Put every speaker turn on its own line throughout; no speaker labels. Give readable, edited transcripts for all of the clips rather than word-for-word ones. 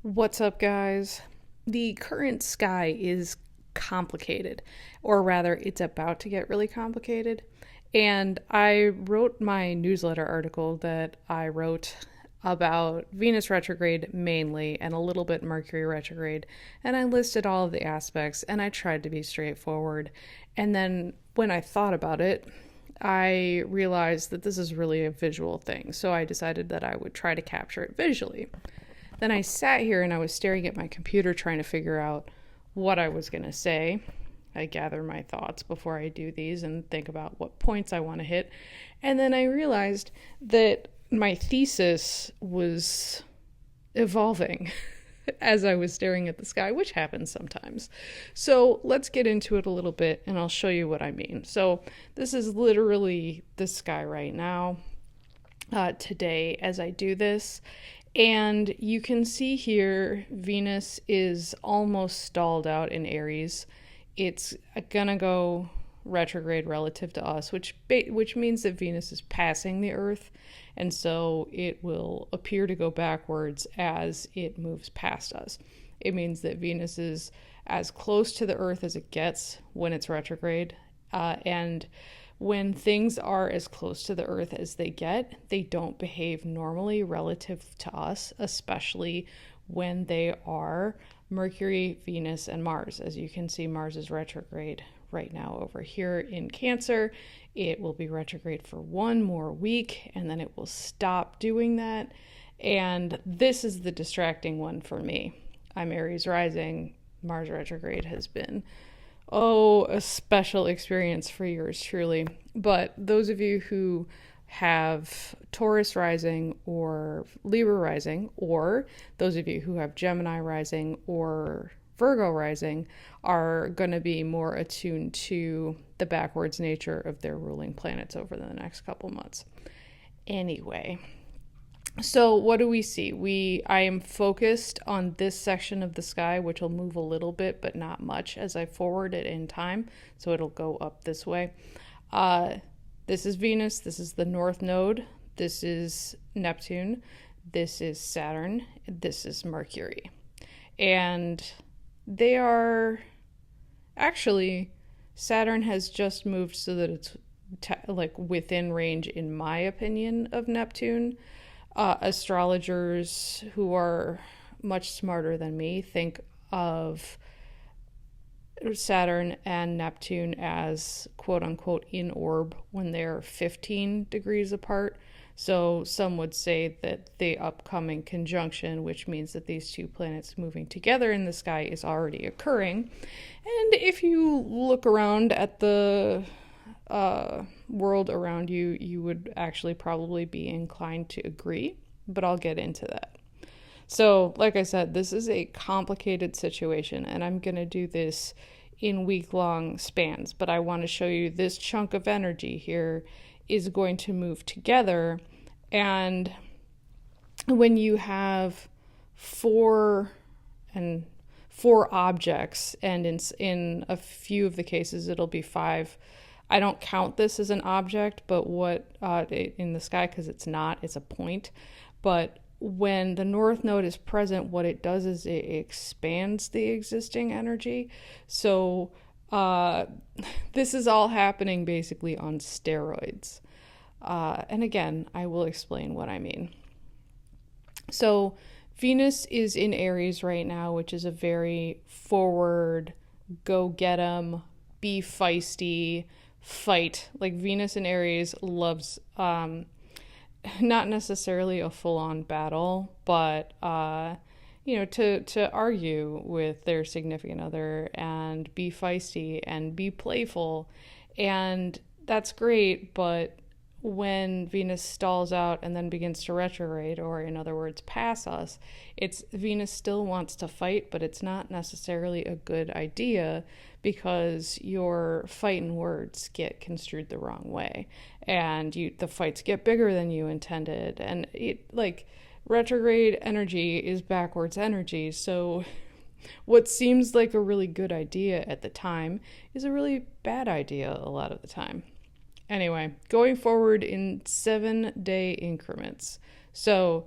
What's up, guys? The current sky is complicated, or rather, it's about to get really complicated. And I wrote my newsletter article that I wrote about Venus retrograde mainly and a little bit Mercury retrograde. And I listed all of the aspects and I tried to be straightforward. And then when I thought about it, I realized that this is really a visual thing. So I decided that I would try to capture it visually. Then I sat here and I was staring at my computer trying to figure out what I was going to say. I gather my thoughts before I do these and think about what points I want to hit. And then I realized that my thesis was evolving as I was staring at the sky, which happens sometimes. So let's get into it a little bit and I'll show you what I mean. So this is literally the sky right now, today as I do this. And you can see here, Venus is almost stalled out in Aries. It's gonna go retrograde relative to us, which means that Venus is passing the Earth, and so it will appear to go backwards as it moves past us. It means that Venus is as close to the Earth as it gets when it's retrograde, and when things are as close to the Earth as they get, they don't behave normally relative to us, especially when they are Mercury, Venus, and Mars. As you can see, Mars is retrograde right now over here in Cancer. It will be retrograde for one more week, and then it will stop doing that. And this is the distracting one for me. I'm Aries rising. Mars retrograde has been a special experience for yours truly. But those of you who have Taurus rising or Libra rising, or those of you who have Gemini rising or Virgo rising, are going to be more attuned to the backwards nature of their ruling planets over the next couple months. Anyway, so what do we see? I am focused on this section of the sky, which will move a little bit, but not much as I forward it in time. So it'll go up this way. This is Venus. This is the North Node. This is Neptune. This is Saturn. This is Mercury. And they are actually, Saturn has just moved so that it's within range, in my opinion, of Neptune. Astrologers who are much smarter than me think of Saturn and Neptune as quote unquote in orb when they're 15 degrees apart. So some would say that the upcoming conjunction, which means that these two planets moving together in the sky, is already occurring. And if you look around at the world around you, you would actually probably be inclined to agree, but I'll get into that. So, like I said, this is a complicated situation, and I'm going to do this in week-long spans, but I want to show you this chunk of energy here is going to move together, and when you have four objects, and in a few of the cases it'll be five. I don't count this as an object, but in the sky, because it's not, it's a point. But when the North Node is present, what it does is it expands the existing energy. So this is all happening basically on steroids. And again, I will explain what I mean. So Venus is in Aries right now, which is a very forward, go get 'em, be feisty, fight. Like Venus in Aries loves not necessarily a full-on battle, but to argue with their significant other and be feisty and be playful, and that's great. But when Venus stalls out and then begins to retrograde, or in other words pass us, Venus still wants to fight, but it's not necessarily a good idea, because your fighting words get construed the wrong way, and the fights get bigger than you intended, and retrograde energy is backwards energy. So what seems like a really good idea at the time is a really bad idea a lot of the time. Anyway, going forward in 7-day increments. So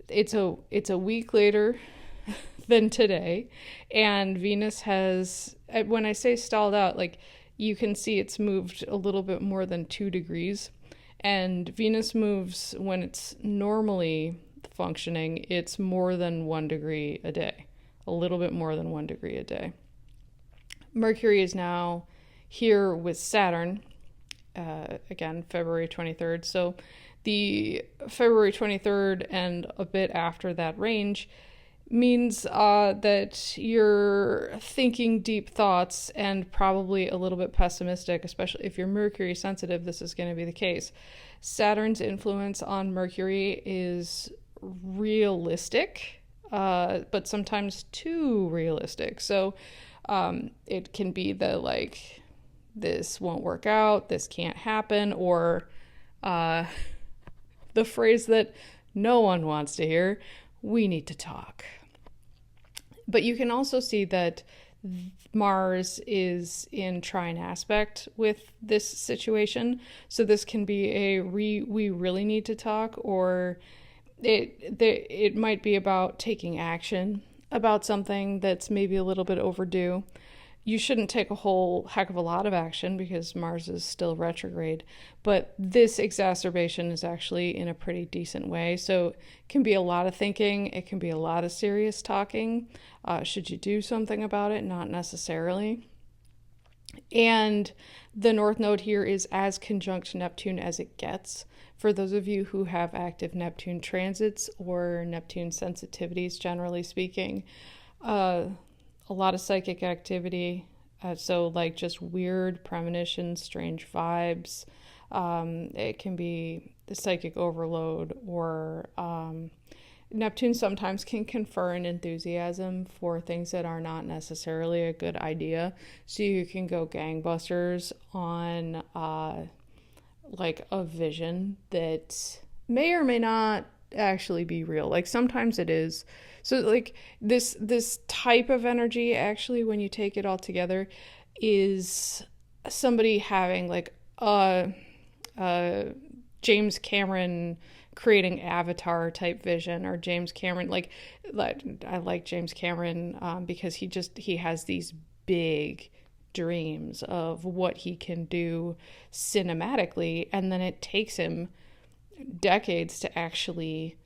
it's a week later than today. And Venus has, when I say stalled out, like you can see it's moved a little bit more than 2 degrees. And Venus moves when it's normally functioning, it's more than 1 degree a day, a little bit more than 1 degree a day. Mercury is now here with Saturn, again, February 23rd. So the February 23rd and a bit after that range means that you're thinking deep thoughts and probably a little bit pessimistic, especially if you're Mercury sensitive. This is going to be the case. Saturn's influence on Mercury is realistic, but sometimes too realistic. So it can be the like, this won't work out, this can't happen, or the phrase that no one wants to hear, we need to talk. But you can also see that Mars is in trine aspect with this situation. So this can be a we really need to talk, or it might be about taking action about something that's maybe a little bit overdue. You shouldn't take a whole heck of a lot of action because Mars is still retrograde, but this exacerbation is actually in a pretty decent way. So it can be a lot of thinking. It can be a lot of serious talking. Should you do something about it? Not necessarily. And the North Node here is as conjunct Neptune as it gets. For those of you who have active Neptune transits or Neptune sensitivities, generally speaking, a lot of psychic activity, so like just weird premonitions, strange vibes. It can be the psychic overload, or Neptune sometimes can confer an enthusiasm for things that are not necessarily a good idea. So you can go gangbusters on like a vision that may or may not actually be real. Like sometimes it is. So like this type of energy, actually, when you take it all together, is somebody having like James Cameron creating Avatar type vision, or James Cameron, like I like James Cameron because he has these big dreams of what he can do cinematically, and then it takes him decades to actually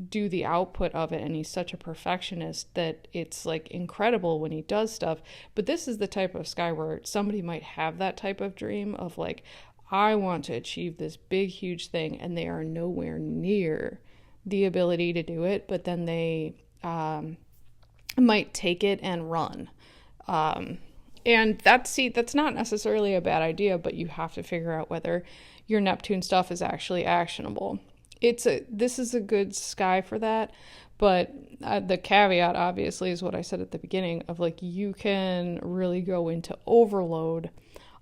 do the output of it, and he's such a perfectionist that it's like incredible when he does stuff. But this is the type of sky where somebody might have that type of dream of like, I want to achieve this big huge thing, and they are nowhere near the ability to do it, but then they might take it and run. And that's not necessarily a bad idea, but you have to figure out whether your Neptune stuff is actually actionable. This is a good sky for that, but the caveat obviously is what I said at the beginning of like, you can really go into overload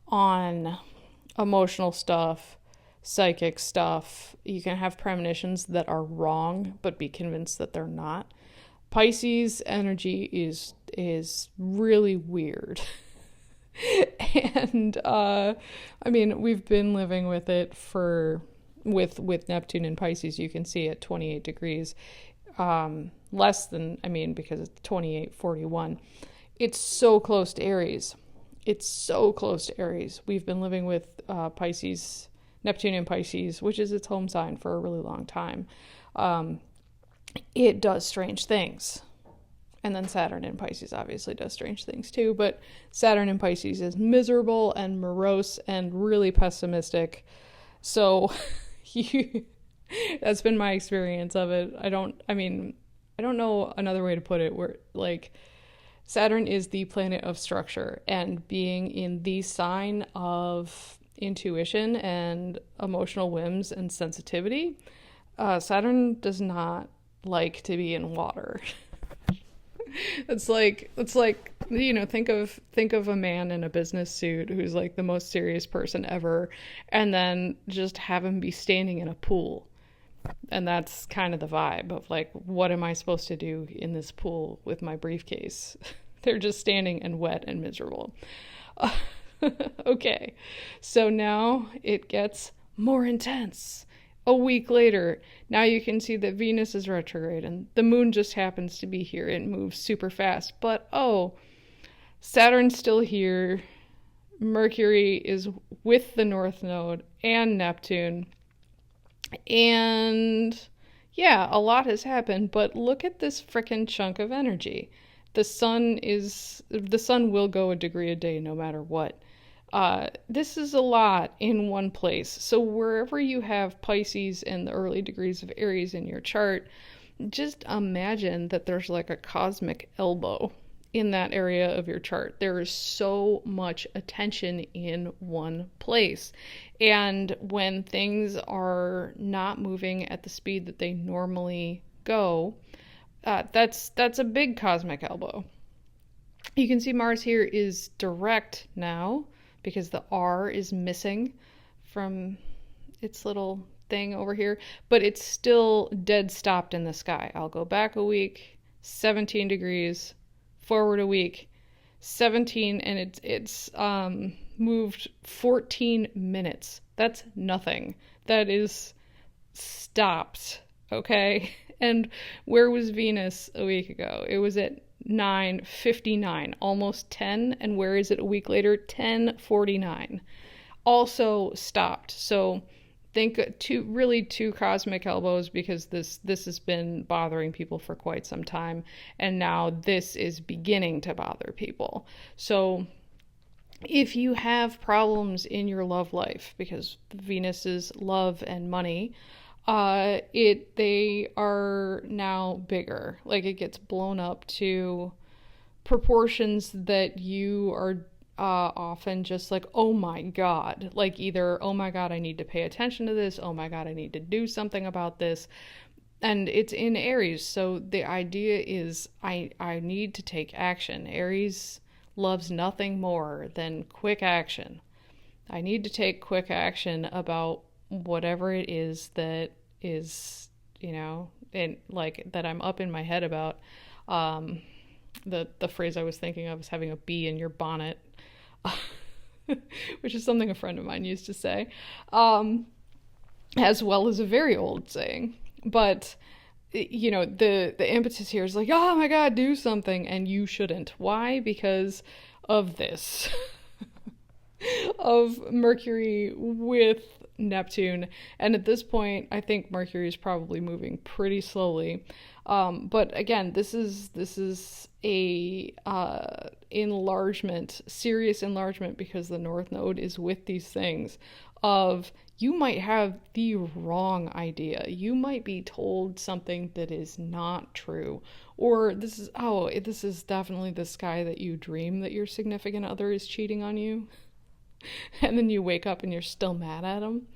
on emotional stuff, psychic stuff. You can have premonitions that are wrong, but be convinced that they're not. Pisces energy is really weird. And I mean, we've been living with it with Neptune and Pisces. You can see at 28 degrees, less than, I mean, because it's 28:41. It's so close to Aries. We've been living with Pisces, Neptune and Pisces, which is its home sign, for a really long time. It does strange things. And then Saturn in Pisces obviously does strange things too, but Saturn in Pisces is miserable and morose and really pessimistic. So that's been my experience of it. I don't know another way to put it, where like Saturn is the planet of structure, and being in the sign of intuition and emotional whims and sensitivity, Saturn does not like to be in water. It's like you know, think of a man in a business suit who's like the most serious person ever, and then just have him be standing in a pool. And that's kind of the vibe of like, what am I supposed to do in this pool with my briefcase? They're just standing and wet and miserable. Okay, so now it gets more intense. A week later, now you can see that Venus is retrograde and the moon just happens to be here. It moves super fast. But oh, Saturn's still here. Mercury is with the North Node and Neptune. And yeah, a lot has happened, but look at this frickin' chunk of energy. The sun will go a degree a day no matter what. This is a lot in one place. So wherever you have Pisces and the early degrees of Aries in your chart, just imagine that there's like a cosmic elbow in that area of your chart. There is so much attention in one place. And when things are not moving at the speed that they normally go, that's a big cosmic elbow. You can see Mars here is direct now because the R is missing from its little thing over here, but it's still dead stopped in the sky. I'll go back a week, 17 degrees, forward a week, 17, and it's moved 14 minutes. That's nothing. That is stopped, okay? And where was Venus a week ago? It was at 9:59, almost 10, and where is it a week later? 10:49. Also stopped. So think two cosmic elbows, because this has been bothering people for quite some time, and now this is beginning to bother people. So if you have problems in your love life, because Venus is love and money, they are now bigger. Like, it gets blown up to proportions that you are often just like, oh my God. Like, either, oh my God, I need to pay attention to this. Oh my God, I need to do something about this. And it's in Aries. So the idea is I need to take action. Aries loves nothing more than quick action. I need to take quick action about whatever it is that is, and like that I'm up in my head about. The phrase I was thinking of is having a bee in your bonnet, which is something a friend of mine used to say, as well as a very old saying. But the impetus here is like, oh my God, do something, and you shouldn't. Why? Because of this. Of Mercury with Neptune. And at this point, I think Mercury is probably moving pretty slowly. But again, this is a enlargement, serious enlargement, because the North Node is with these things of, you might have the wrong idea. You might be told something that is not true. Or this is definitely this guy that you dream that your significant other is cheating on you. And then you wake up and you're still mad at him.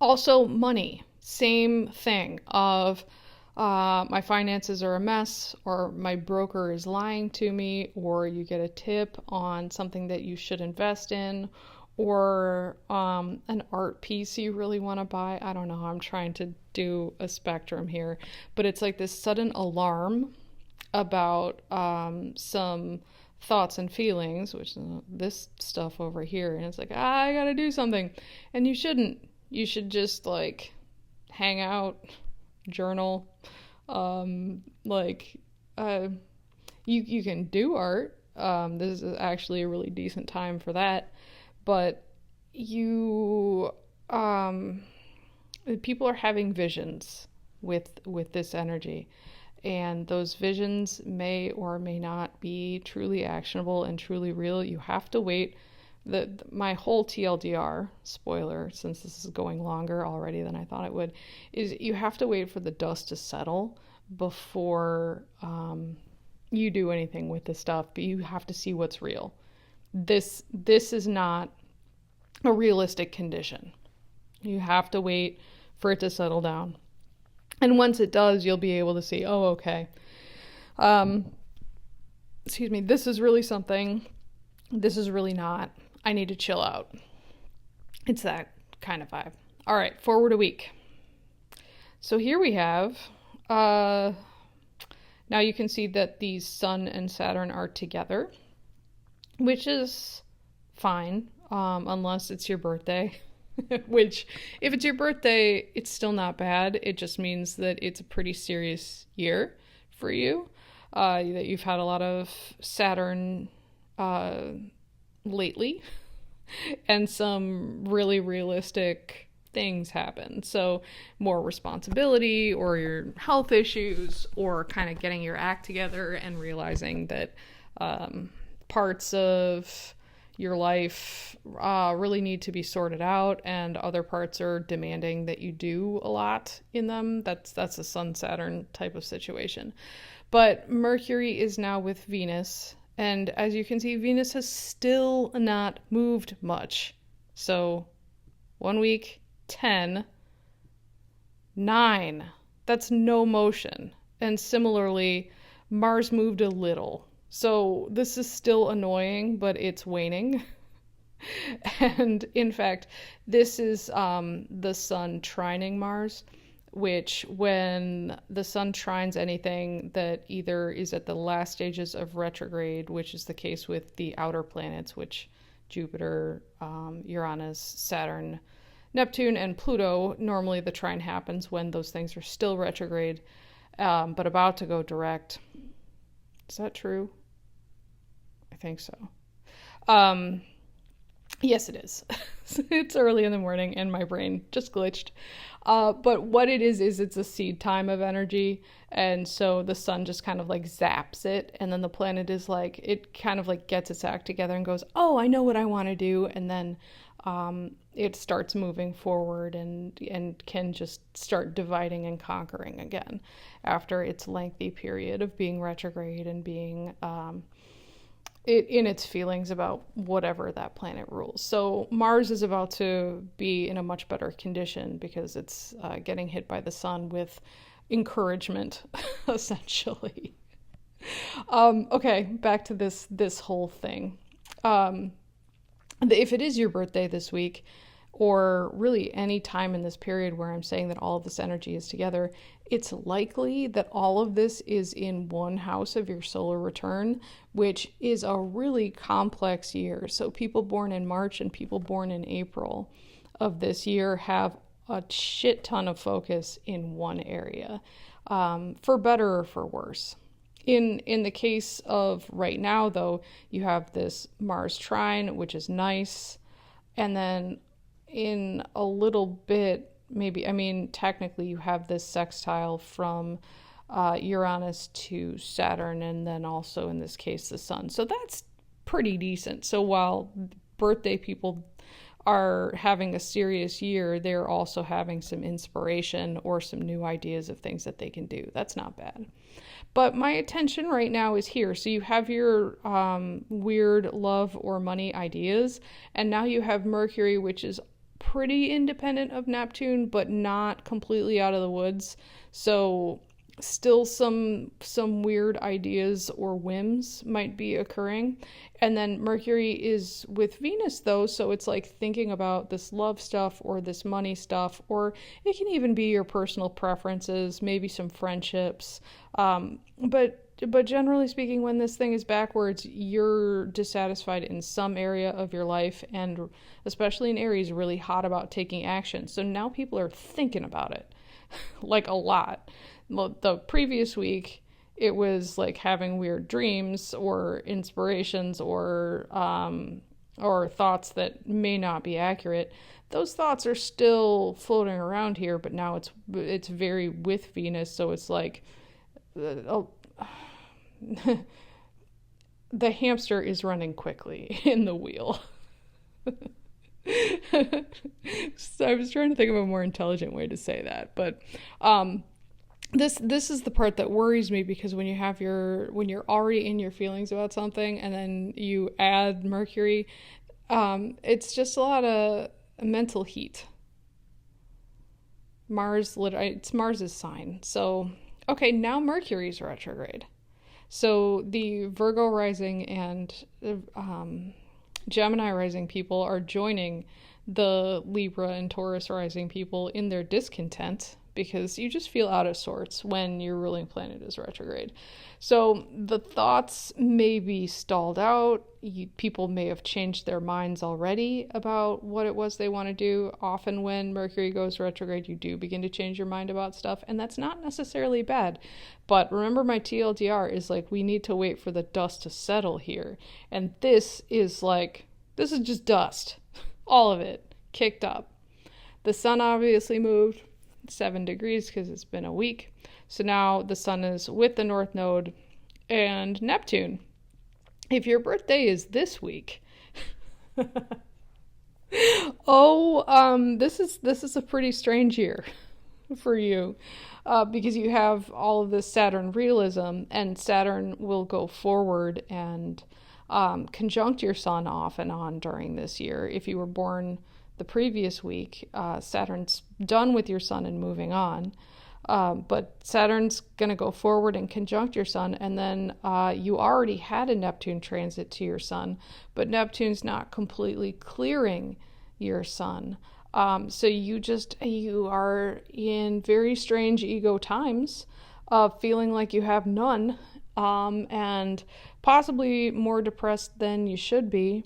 Also, money. Same thing of my finances are a mess, or my broker is lying to me, or you get a tip on something that you should invest in, or an art piece you really want to buy. I don't know. I'm trying to do a spectrum here. But it's like this sudden alarm about some thoughts and feelings, which is this stuff over here, and it's like, I gotta do something. And you shouldn't. You should just like hang out, journal, you can do art. This is actually a really decent time for that. But people are having visions with this energy. And those visions may or may not be truly actionable and truly real. You have to wait. My whole TLDR, spoiler, since this is going longer already than I thought it would, is you have to wait for the dust to settle before you do anything with this stuff. But you have to see what's real. This is not a realistic condition. You have to wait for it to settle down. And once it does, you'll be able to see, oh, okay. This is really something. This is really not. I need to chill out. It's that kind of vibe. All right, forward a week. So here we have, now you can see that the Sun and Saturn are together, which is fine, unless it's your birthday. Which, if it's your birthday, it's still not bad. It just means that it's a pretty serious year for you. That you've had a lot of Saturn uh, lately, and some really realistic things happen. So, more responsibility, or your health issues, or kind of getting your act together and realizing that parts of your life really need to be sorted out, and other parts are demanding that you do a lot in them. That's a Sun Saturn type of situation. But Mercury is now with Venus, and as you can see, Venus has still not moved much. So 1 week, 10, 9. That's no motion. And similarly, Mars moved a little. So this is still annoying, but it's waning. And in fact, this is the Sun trining Mars, which when the Sun trines anything that either is at the last stages of retrograde, which is the case with the outer planets, which Jupiter, Uranus, Saturn, Neptune, and Pluto, normally the trine happens when those things are still retrograde, but about to go direct. Is that true? I think so. Yes, it is. It's early in the morning and my brain just glitched. But what it is it's a seed time of energy. And so the sun just kind of like zaps it. And then the planet is like, it kind of like gets its act together and goes, oh, I know what I want to do. And then it starts moving forward and can just start dividing and conquering again after its lengthy period of being retrograde and being in its feelings about whatever that planet rules. So Mars is about to be in a much better condition because it's getting hit by the sun with encouragement, essentially. Okay, back to this whole thing. If it is your birthday this week, or really any time in this period where I'm saying that all of this energy is together, it's likely that all of this is in one house of your solar return, which is a really complex year. So people born in March and people born in April of this year have a shit ton of focus in one area, for better or for worse. In the case of right now, though, you have this Mars trine, which is nice, and then in a little bit, technically you have this sextile from Uranus to Saturn, and then also in this case the sun. So that's pretty decent. So while birthday people are having a serious year, they're also having some inspiration or some new ideas of things that they can do. That's not bad. But my attention right now is here. So you have your weird love or money ideas, and now you have Mercury, which is pretty independent of Neptune, but not completely out of the woods. So still some weird ideas or whims might be occurring. And then Mercury is with Venus, though, so it's like thinking about this love stuff or this money stuff, or it can even be your personal preferences, maybe some friendships. But generally speaking, when this thing is backwards, you're dissatisfied in some area of your life, and especially in Aries, really hot about taking action. So now people are thinking about it, like a lot. The previous week, it was like having weird dreams or inspirations or thoughts that may not be accurate. Those thoughts are still floating around here, but now it's very with Venus, so it's like the hamster is running quickly in the wheel. So I was trying to think of a more intelligent way to say that, but this is the part that worries me, because when you're already in your feelings about something and then you add Mercury, it's just a lot of mental heat. It's Mars's sign. So, okay, now Mercury's retrograde. So the Virgo rising and Gemini rising people are joining the Libra and Taurus rising people in their discontent, because you just feel out of sorts when your ruling planet is retrograde. So the thoughts may be stalled out. People may have changed their minds already about what it was they want to do. Often when Mercury goes retrograde, you do begin to change your mind about stuff, and that's not necessarily bad. But remember, my TLDR is like, we need to wait for the dust to settle here. And this is just dust. All of it kicked up. The sun obviously moved 7 degrees because it's been a week. So now the sun is with the North Node and Neptune. If your birthday is this week, this is a pretty strange year for you, because you have all of this Saturn realism, and Saturn will go forward and conjunct your sun off and on during this year. If you were born the previous week, Saturn's done with your sun and moving on. But Saturn's going to go forward and conjunct your sun, and then you already had a Neptune transit to your sun, but Neptune's not completely clearing your sun. So you are in very strange ego times of feeling like you have none, and possibly more depressed than you should be.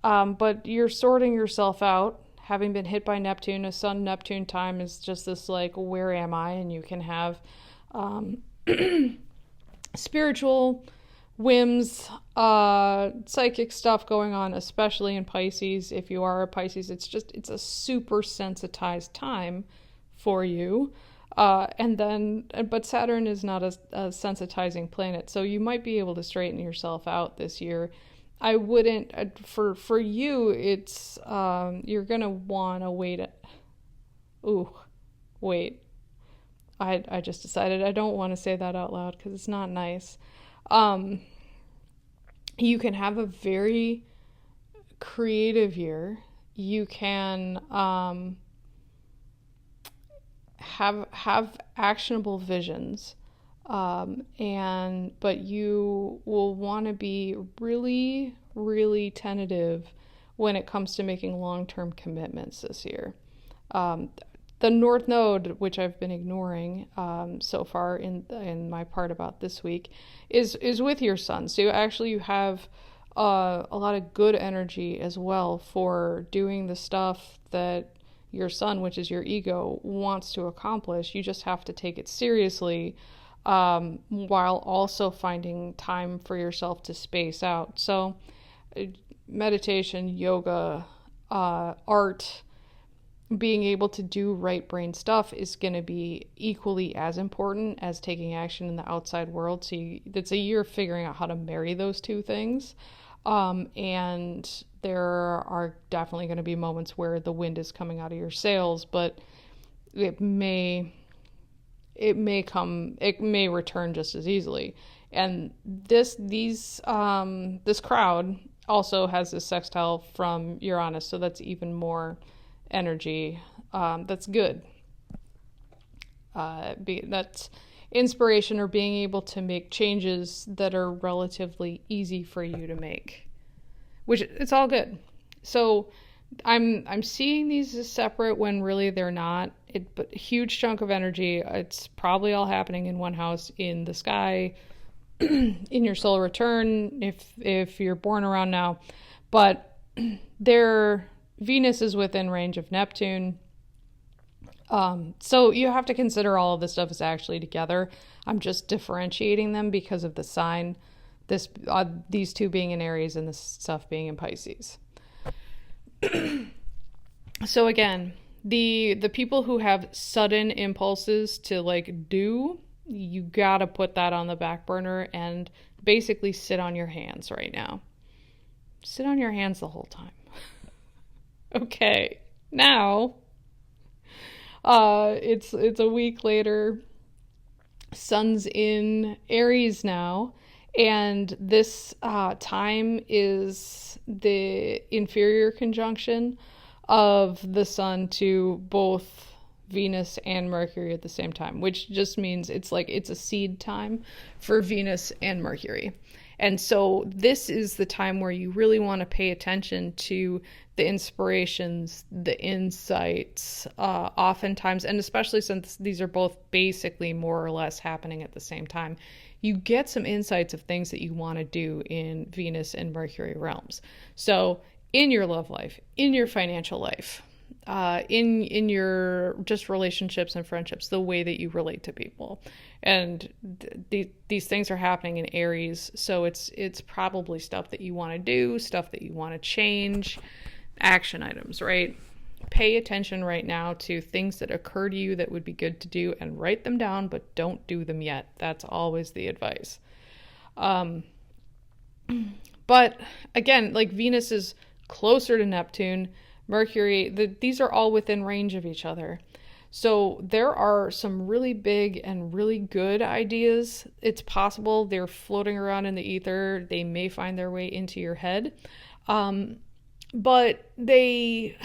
But you're sorting yourself out. Having been hit by Neptune, a Sun-Neptune time is just this like, where am I? And you can have spiritual whims, psychic stuff going on, especially in Pisces. If you are a Pisces, it's a super sensitized time for you. But Saturn is not a sensitizing planet, so you might be able to straighten yourself out this year. I wouldn't, for you, it's, you're going to want to wait. Wait. I just decided I don't want to say that out loud because it's not nice. You can have a very creative year. You can, have actionable visions. But you will want to be really, really tentative when it comes to making long-term commitments this year. The North Node, which I've been ignoring so far in my part about this week, is with your sun. So you have a lot of good energy as well for doing the stuff that your sun, which is your ego, wants to accomplish. You just have to take it seriously, while also finding time for yourself to space out. So meditation, yoga, art, being able to do right brain stuff is going to be equally as important as taking action in the outside world. So it's a year of figuring out how to marry those two things. And there are definitely going to be moments where the wind is coming out of your sails, but it may return just as easily. And this crowd also has this sextile from Uranus, so that's even more energy. That's good. That's inspiration, or being able to make changes that are relatively easy for you to make, which it's all good. So I'm seeing these as separate when really they're not. But a huge chunk of energy. It's probably all happening in one house in the sky, in your solar return, if you're born around now. But Venus is within range of Neptune. So you have to consider all of this stuff is actually together. I'm just differentiating them because of the sign. These two being in Aries and this stuff being in Pisces. So again, the people who have sudden impulses to you gotta put that on the back burner and basically sit on your hands right now. Sit on your hands the whole time. Okay, now it's a week later. Sun's in Aries now, and this time is the inferior conjunction of the sun to both Venus and Mercury at the same time, which just means it's a seed time for Venus and Mercury. And so this is the time where you really want to pay attention to the inspirations, the insights, oftentimes, and especially since these are both basically more or less happening at the same time, you get some insights of things that you want to do in Venus and Mercury realms. So in your love life, in your financial life, in your just relationships and friendships, the way that you relate to people, and these things are happening in Aries, so it's probably stuff that you want to do, stuff that you want to change, action items, right? Pay attention right now to things that occur to you that would be good to do, and write them down, but don't do them yet. That's always the advice. But again, like Venus is closer to Neptune. Mercury, these are all within range of each other. So there are some really big and really good ideas. It's possible they're floating around in the ether. They may find their way into your head. But they,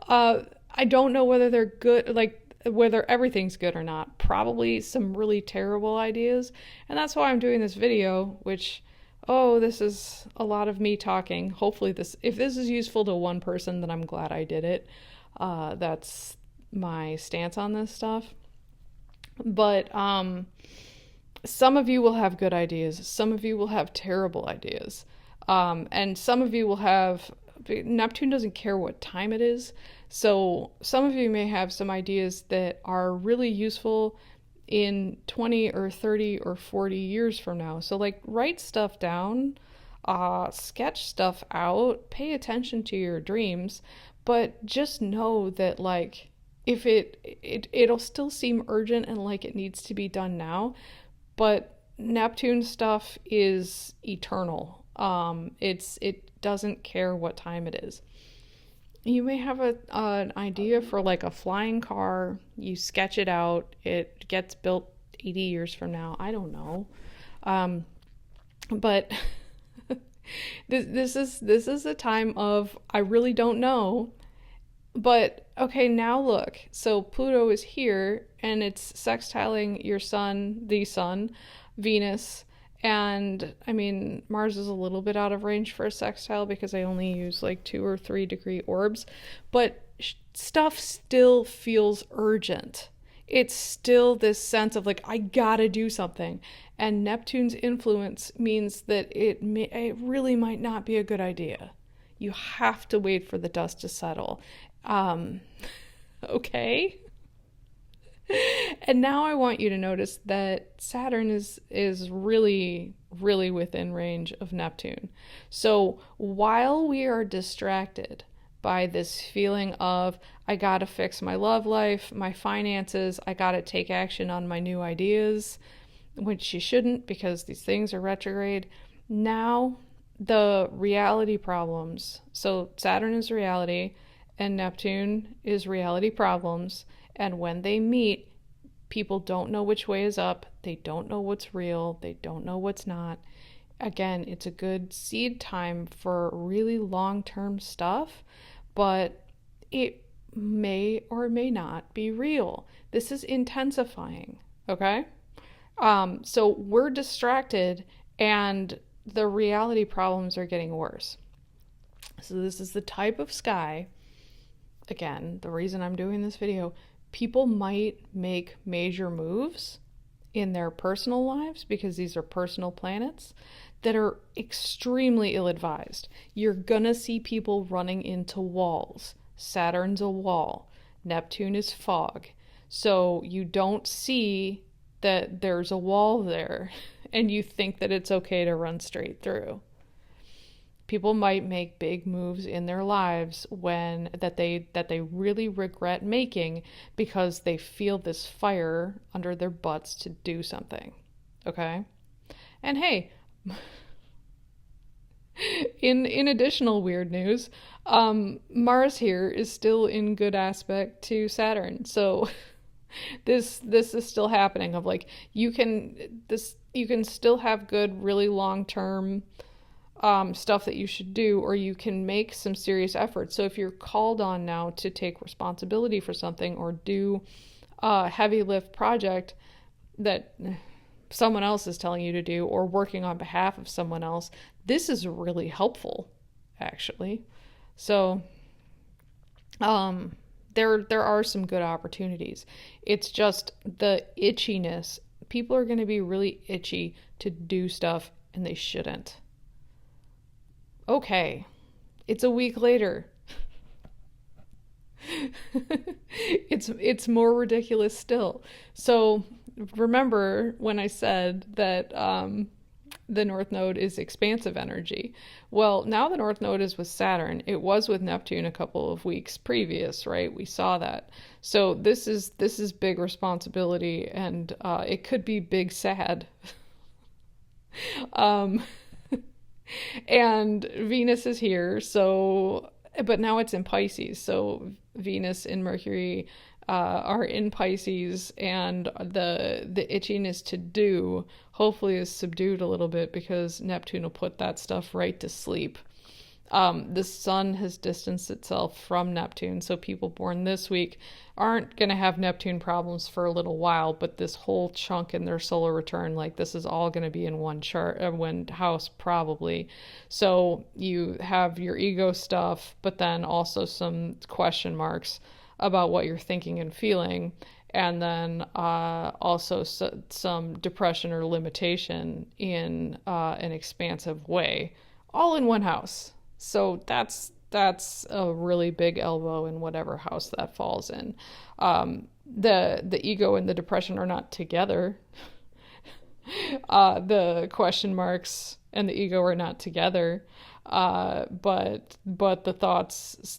I don't know whether they're good, like whether everything's good or not. Probably some really terrible ideas. And that's why I'm doing this video, which, this is a lot of me talking. Hopefully if this is useful to one person, then I'm glad I did it. That's my stance on this stuff. But some of you will have good ideas. Some of you will have terrible ideas. And some of you will have, Neptune doesn't care what time it is. So some of you may have some ideas that are really useful in 20 or 30 or 40 years from now. So like write stuff down, sketch stuff out, pay attention to your dreams, but just know that like if it'll still seem urgent and like it needs to be done now, but Neptune stuff is eternal. It doesn't care what time it is. You may have an idea for like a flying car. You sketch it out. It gets built 80 years from now. I don't know. But this is a time of I really don't know. But okay, now look. So Pluto is here and it's sextiling your sun, the sun, Venus. And I mean, Mars is a little bit out of range for a sextile because I only use like 2 or 3 degree orbs, but stuff still feels urgent. It's still this sense of like, I gotta do something. And Neptune's influence means that it really might not be a good idea. You have to wait for the dust to settle. Okay? And now I want you to notice that Saturn is really, really within range of Neptune. So while we are distracted by this feeling of, I gotta fix my love life, my finances, I gotta take action on my new ideas, which you shouldn't because these things are retrograde, now the reality problems, so Saturn is reality and Neptune is reality problems. And when they meet, people don't know which way is up. They don't know what's real. They don't know what's not. Again, it's a good seed time for really long-term stuff, but it may or may not be real. This is intensifying, okay? So we're distracted and the reality problems are getting worse. So this is the type of sky, again, the reason I'm doing this video, people might make major moves in their personal lives because these are personal planets that are extremely ill-advised. You're gonna see people running into walls. Saturn's a wall. Neptune is fog. So you don't see that there's a wall there and you think that it's okay to run straight through. People might make big moves in their lives that they really regret making because they feel this fire under their butts to do something. Okay? And hey, in additional weird news, Mars here is still in good aspect to Saturn. So this is still happening of like you can still have good, really long-term stuff that you should do, or you can make some serious efforts. So if you're called on now to take responsibility for something or do a heavy lift project that someone else is telling you to do or working on behalf of someone else, this is really helpful, actually. So, there are some good opportunities. It's just the itchiness. People are going to be really itchy to do stuff, and they shouldn't. Okay, it's a week later. It's more ridiculous still. So remember when I said that the North Node is expansive energy. Well, now the North Node is with Saturn. It was with Neptune a couple of weeks previous, right? We saw that. So this is big responsibility, and it could be big sad. um, and Venus is here, so but now it's in Pisces. So Venus and Mercury are in Pisces, and the itchiness to do hopefully is subdued a little bit because Neptune will put that stuff right to sleep. The sun has distanced itself from Neptune, so people born this week aren't going to have Neptune problems for a little while, but this whole chunk in their solar return, like this is all going to be in one chart, one house probably. So you have your ego stuff, but then also some question marks about what you're thinking and feeling, and then also some depression or limitation in an expansive way, all in one house. So that's a really big elbow in whatever house that falls in. The ego and the depression are not together. The question marks and the ego are not together. But the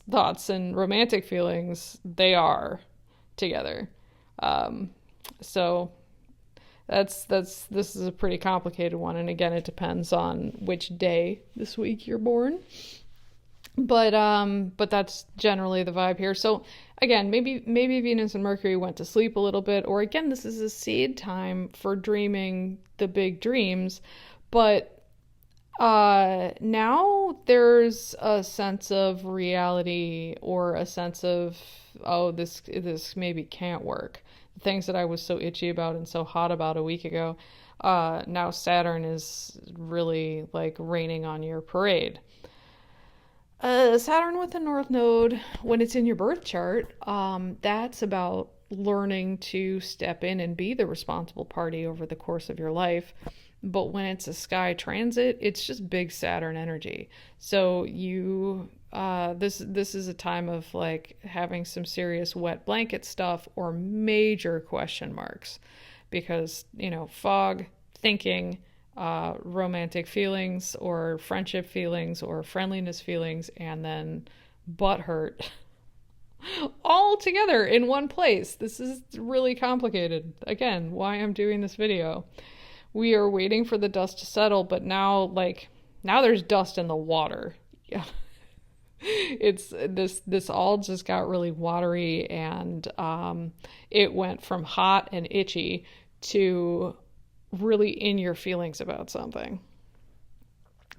thoughts and romantic feelings, they are together. So this is a pretty complicated one, and again, it depends on which day this week you're born. But that's generally the vibe here. So again, maybe Venus and Mercury went to sleep a little bit, or again, this is a seed time for dreaming the big dreams, but now there's a sense of reality, or a sense of, oh, this maybe can't work. The things that I was so itchy about and so hot about a week ago, now Saturn is really like raining on your parade. Saturn with the North Node, when it's in your birth chart, that's about learning to step in and be the responsible party over the course of your life. But when it's a sky transit, it's just big Saturn energy. So you, this is a time of like having some serious wet blanket stuff or major question marks, because, fog, thinking, romantic feelings or friendship feelings or friendliness feelings, and then butt hurt all together in one place. This is really complicated. Again, why I'm doing this video. We are waiting for the dust to settle, but now there's dust in the water. Yeah. It's this all just got really watery, and it went from hot and itchy to really in your feelings about something.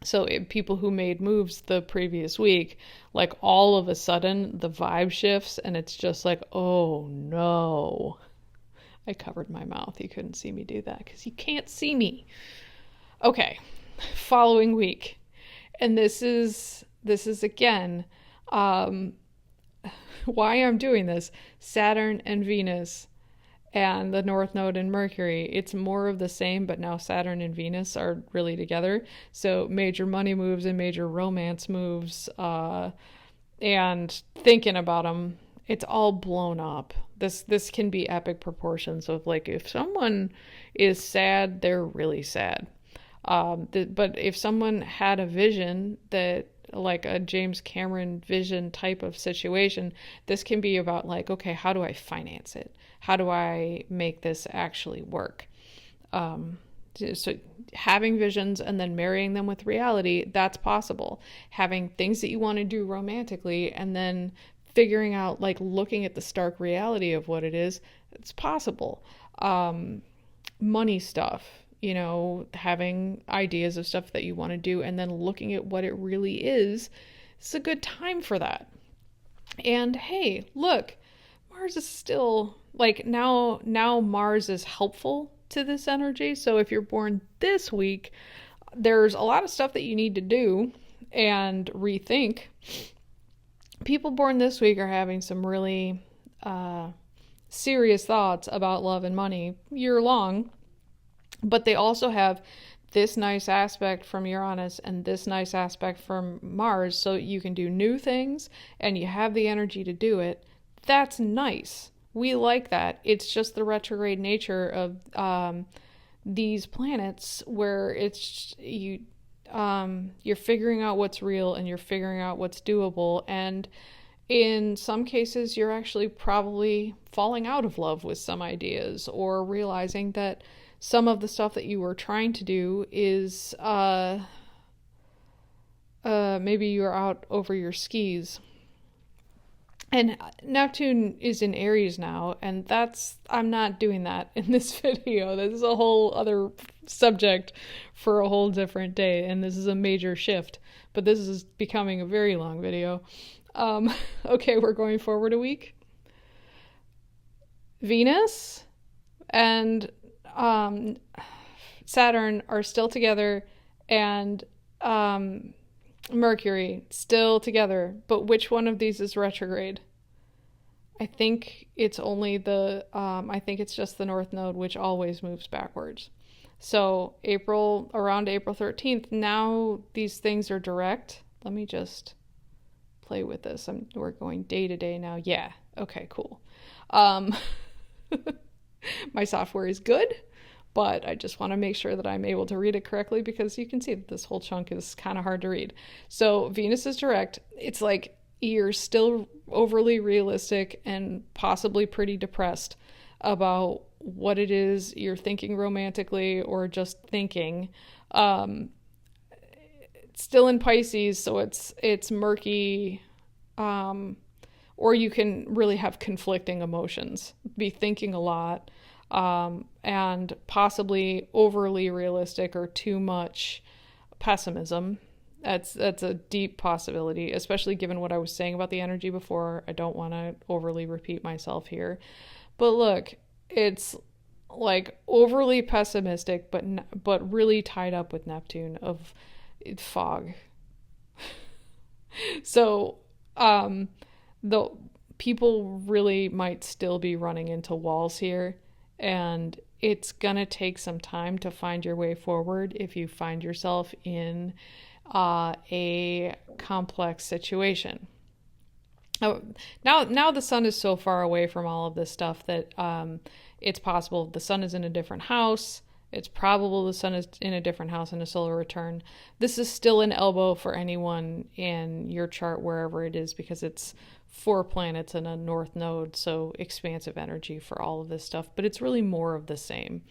So people who made moves the previous week, like all of a sudden the vibe shifts, and it's just like, oh no. I covered my mouth. You couldn't see me do that because you can't see me. Okay, following week. And this is again, why I'm doing this. Saturn and Venus and the North Node and Mercury. It's more of the same, but now Saturn and Venus are really together. So major money moves and major romance moves, and thinking about them, it's all blown up. This can be epic proportions of like, if someone is sad, they're really sad. But if someone had a vision that, like a James Cameron vision type of situation, this can be about like, okay, how do I finance it? How do I make this actually work? So having visions and then marrying them with reality, that's possible. Having things that you want to do romantically and then figuring out, like looking at the stark reality of what it is, it's possible. Money stuff, having ideas of stuff that you want to do and then looking at what it really is, it's a good time for that. And hey, look, Mars is still, like, now Mars is helpful to this energy. So if you're born this week, there's a lot of stuff that you need to do and rethink. People born this week are having some really serious thoughts about love and money year long, but they also have this nice aspect from Uranus and this nice aspect from Mars, so you can do new things and you have the energy to do it. That's nice. We like that. It's just the retrograde nature of these planets where it's you're figuring out what's real and you're figuring out what's doable, and in some cases you're actually probably falling out of love with some ideas or realizing that some of the stuff that you were trying to do is maybe you're out over your skis. And Neptune is in Aries now, and I'm not doing that in this video. This is a whole other subject for a whole different day, and this is a major shift. But this is becoming a very long video. Okay, we're going forward a week. Venus and Saturn are still together, and Mercury still together, but which one of these is retrograde? I think it's only I think it's just the North Node, which always moves backwards. So around April 13th, now these things are direct. Let me just play with this. We're going day to day now. Yeah. Okay, cool. My software is good, but I just want to make sure that I'm able to read it correctly, because you can see that this whole chunk is kind of hard to read. So Venus is direct. It's like you're still overly realistic and possibly pretty depressed about what it is you're thinking romantically or just thinking. It's still in Pisces, so it's murky, or you can really have conflicting emotions, be thinking a lot, and possibly overly realistic or too much pessimism. That's a deep possibility, especially given what I was saying about the energy before. I don't want to overly repeat myself here. But look, it's like overly pessimistic, but really tied up with Neptune of fog. So, the people really might still be running into walls here, and it's gonna take some time to find your way forward if you find yourself in a complex situation. Now the sun is so far away from all of this stuff that it's possible the sun is in a different house. It's probable the sun is in a different house in a solar return. This is still an elbow for anyone in your chart, wherever it is, because it's 4 planets and a north node, so expansive energy for all of this stuff. But it's really more of the same,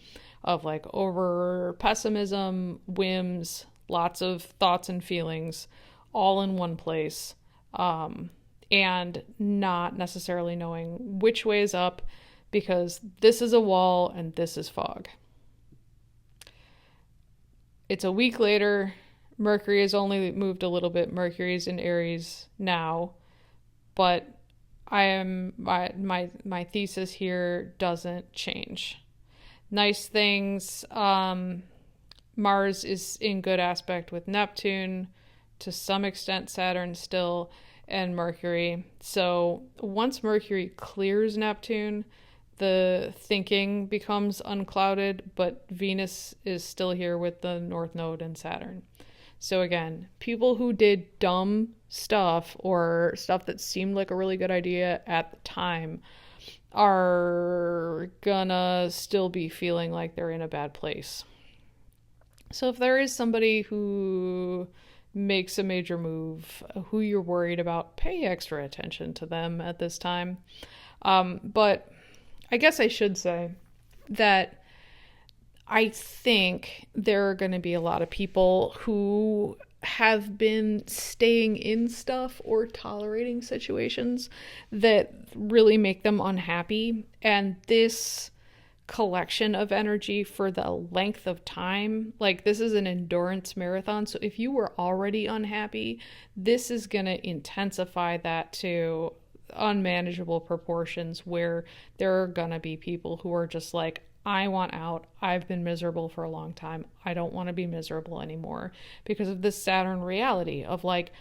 of like over pessimism, whims, lots of thoughts and feelings all in one place, and not necessarily knowing which way is up, because this is a wall and this is fog. It's a week later. Mercury has only moved a little bit. Mercury is in Aries now, but my thesis here doesn't change. Nice things. Mars is in good aspect with Neptune, to some extent Saturn still, and Mercury. So once Mercury clears Neptune, the thinking becomes unclouded, but Venus is still here with the North Node and Saturn. So again, people who did dumb stuff or stuff that seemed like a really good idea at the time are gonna still be feeling like they're in a bad place. So if there is somebody who makes a major move, who you're worried about, pay extra attention to them at this time. But I guess I should say that I think there are going to be a lot of people who have been staying in stuff or tolerating situations that really make them unhappy. And this collection of energy for the length of time, like this is an endurance marathon. So if you were already unhappy, this is going to intensify that to unmanageable proportions, where there are gonna be people who are just like, I want out. I've been miserable for a long time. I don't want to be miserable anymore because of this Saturn reality of like,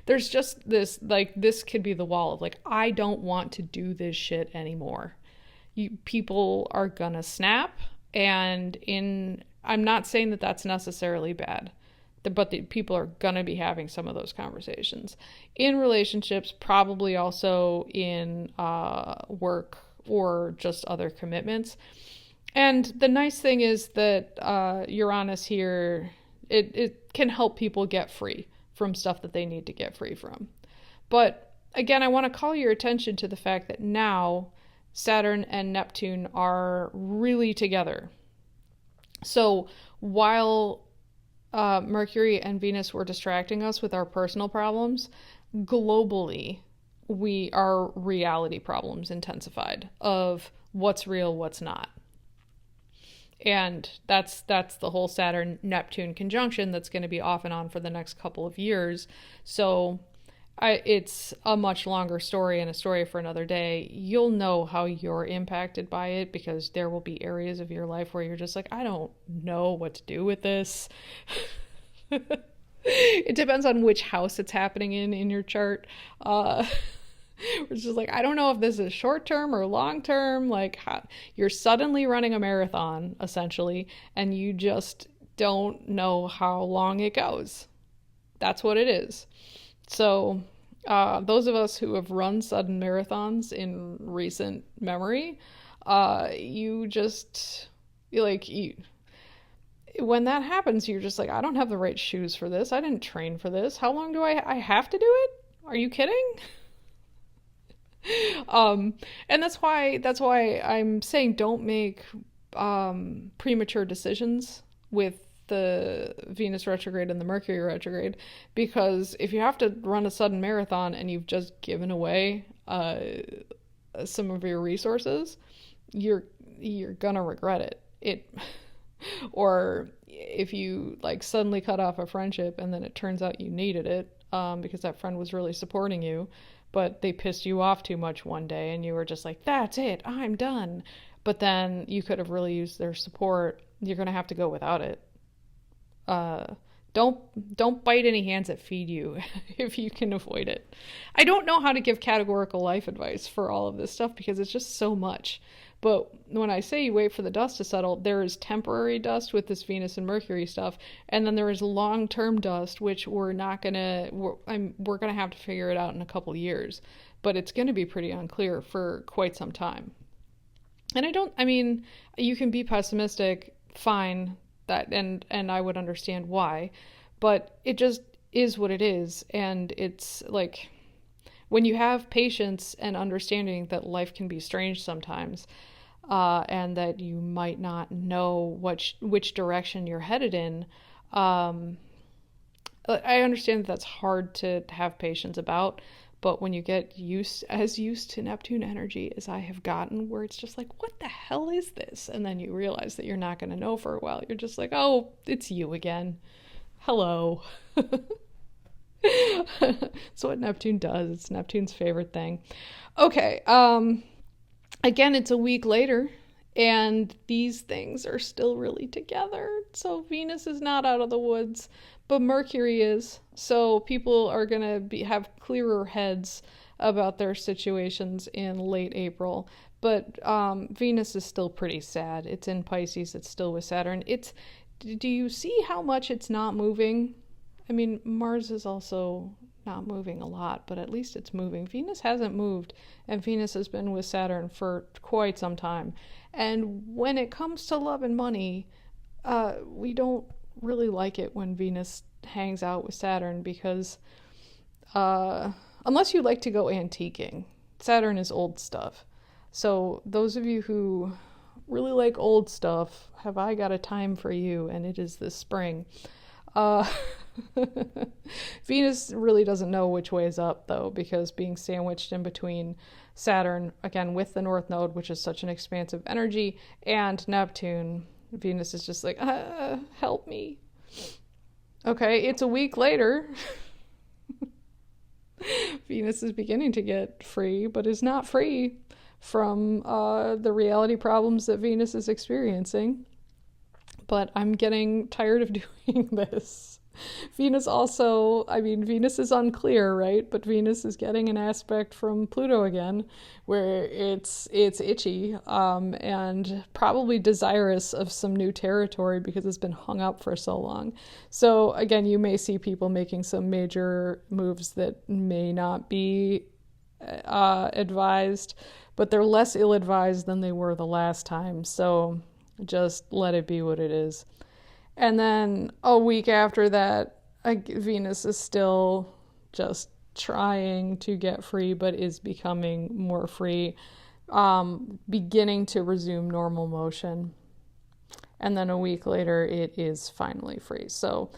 there's just this, like, this could be the wall of like, I don't want to do this shit anymore. People are gonna snap, and I'm not saying that that's necessarily bad, but people are gonna be having some of those conversations in relationships, probably also in work or just other commitments. And the nice thing is that Uranus here, it can help people get free from stuff that they need to get free from. But again, I want to call your attention to the fact that now Saturn and Neptune are really together. So while Mercury and Venus were distracting us with our personal problems, globally, our reality problems intensified of what's real, what's not. And that's the whole Saturn-Neptune conjunction that's going to be off and on for the next couple of years. So it's a much longer story and a story for another day. You'll know how you're impacted by it because there will be areas of your life where you're just like, I don't know what to do with this. It depends on which house it's happening in your chart. It's just like, I don't know if this is short term or long term. Like, you're suddenly running a marathon, essentially, and you just don't know how long it goes. That's what it is. So, those of us who have run sudden marathons in recent memory, when that happens, you're just like, I don't have the right shoes for this. I didn't train for this. How long do I have to do it? Are you kidding? And that's why I'm saying don't make premature decisions with the Venus retrograde and the Mercury retrograde, because if you have to run a sudden marathon and you've just given away some of your resources, you're gonna regret it. Or if you like suddenly cut off a friendship and then it turns out you needed it because that friend was really supporting you, but they pissed you off too much one day and you were just like, that's it, I'm done. But then you could have really used their support. You're going to have to go without it. Don't bite any hands that feed you if you can avoid it. I don't know how to give categorical life advice for all of this stuff because it's just so much. But when I say you wait for the dust to settle, there is temporary dust with this Venus and Mercury stuff, and then there is long-term dust, which we're gonna have to figure it out in a couple years. But it's gonna be pretty unclear for quite some time. And you can be pessimistic, fine, and I would understand why, but it just is what it is, and it's like, when you have patience and understanding that life can be strange sometimes, and that you might not know which direction you're headed in, I understand that that's hard to have patience about, but when you get used to Neptune energy as I have gotten, where it's just like, what the hell is this? And then you realize that you're not going to know for a while. You're just like, oh, it's you again. Hello. That's what Neptune does. It's Neptune's favorite thing. Okay. Again, it's a week later, and these things are still really together. So Venus is not out of the woods, but Mercury is. So people are going to have clearer heads about their situations in late April. But Venus is still pretty sad. It's in Pisces. It's still with Saturn. Do you see how much it's not moving? I mean, Mars is also not moving a lot, but at least it's moving. Venus hasn't moved, and Venus has been with Saturn for quite some time. And when it comes to love and money, we don't really like it when Venus hangs out with Saturn because unless you like to go antiquing, Saturn is old stuff. So those of you who really like old stuff, have I got a time for you, and it is this spring. Venus really doesn't know which way is up, though, because being sandwiched in between Saturn, again, with the North Node, which is such an expansive energy, and Neptune, Venus is just like, help me. Okay, it's a week later. Venus is beginning to get free, but is not free from the reality problems that Venus is experiencing. But I'm getting tired of doing this. Venus also, I mean, Venus is unclear, right? But Venus is getting an aspect from Pluto again, where it's itchy, and probably desirous of some new territory because it's been hung up for so long. So again, you may see people making some major moves that may not be advised, but they're less ill-advised than they were the last time. So just let it be what it is. And then a week after that, Venus is still just trying to get free, but is becoming more free, beginning to resume normal motion. And then a week later, it is finally free. So,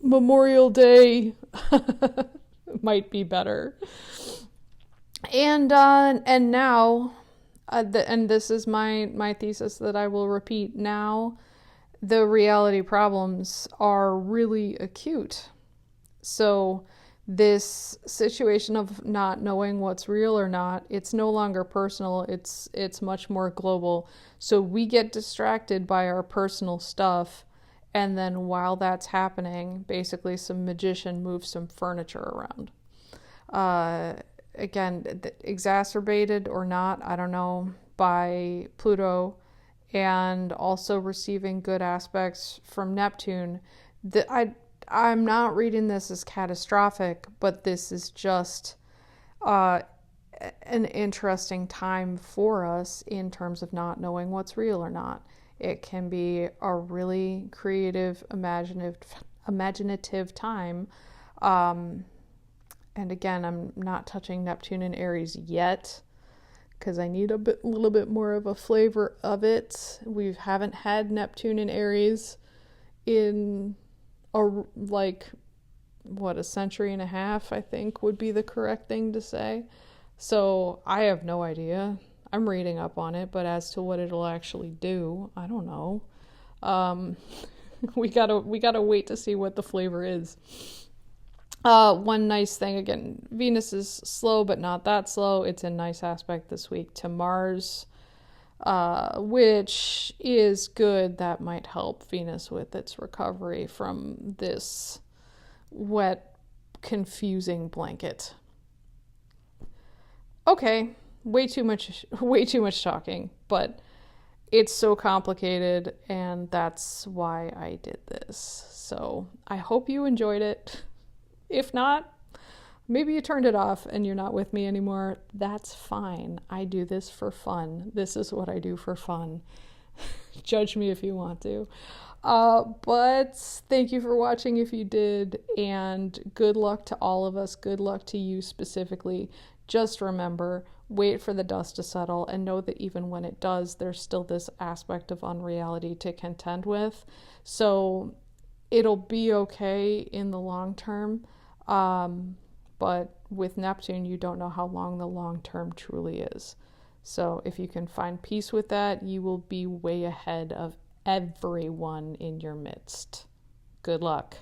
Memorial Day might be better. And now, and this is my thesis that I will repeat now, the reality problems are really acute. So this situation of not knowing what's real or not, it's no longer personal, it's much more global. So we get distracted by our personal stuff, and then while that's happening, basically some magician moves some furniture around. Again, exacerbated or not, I don't know, by Pluto, and also receiving good aspects from Neptune. I'm not reading this as catastrophic, but this is just an interesting time for us in terms of not knowing what's real or not. It can be a really creative, imaginative time. And again, I'm not touching Neptune in Aries yet, because I need a little bit more of a flavor of it. We haven't had Neptune in Aries in a century and a half, I think would be the correct thing to say. So I have no idea. I'm reading up on it, but as to what it'll actually do, I don't know. We gotta wait to see what the flavor is. One nice thing, again, Venus is slow, but not that slow. It's a nice aspect this week to Mars, which is good. That might help Venus with its recovery from this wet, confusing blanket. Okay, way too much talking, but it's so complicated, and that's why I did this. So I hope you enjoyed it. If not, maybe you turned it off and you're not with me anymore. That's fine. I do this for fun. This is what I do for fun. Judge me if you want to. But thank you for watching if you did, and good luck to all of us. Good luck to you specifically. Just remember, wait for the dust to settle, and know that even when it does, there's still this aspect of unreality to contend with. So it'll be okay in the long term. But with Neptune, you don't know how long the long term truly is. So if you can find peace with that, you will be way ahead of everyone in your midst. Good luck.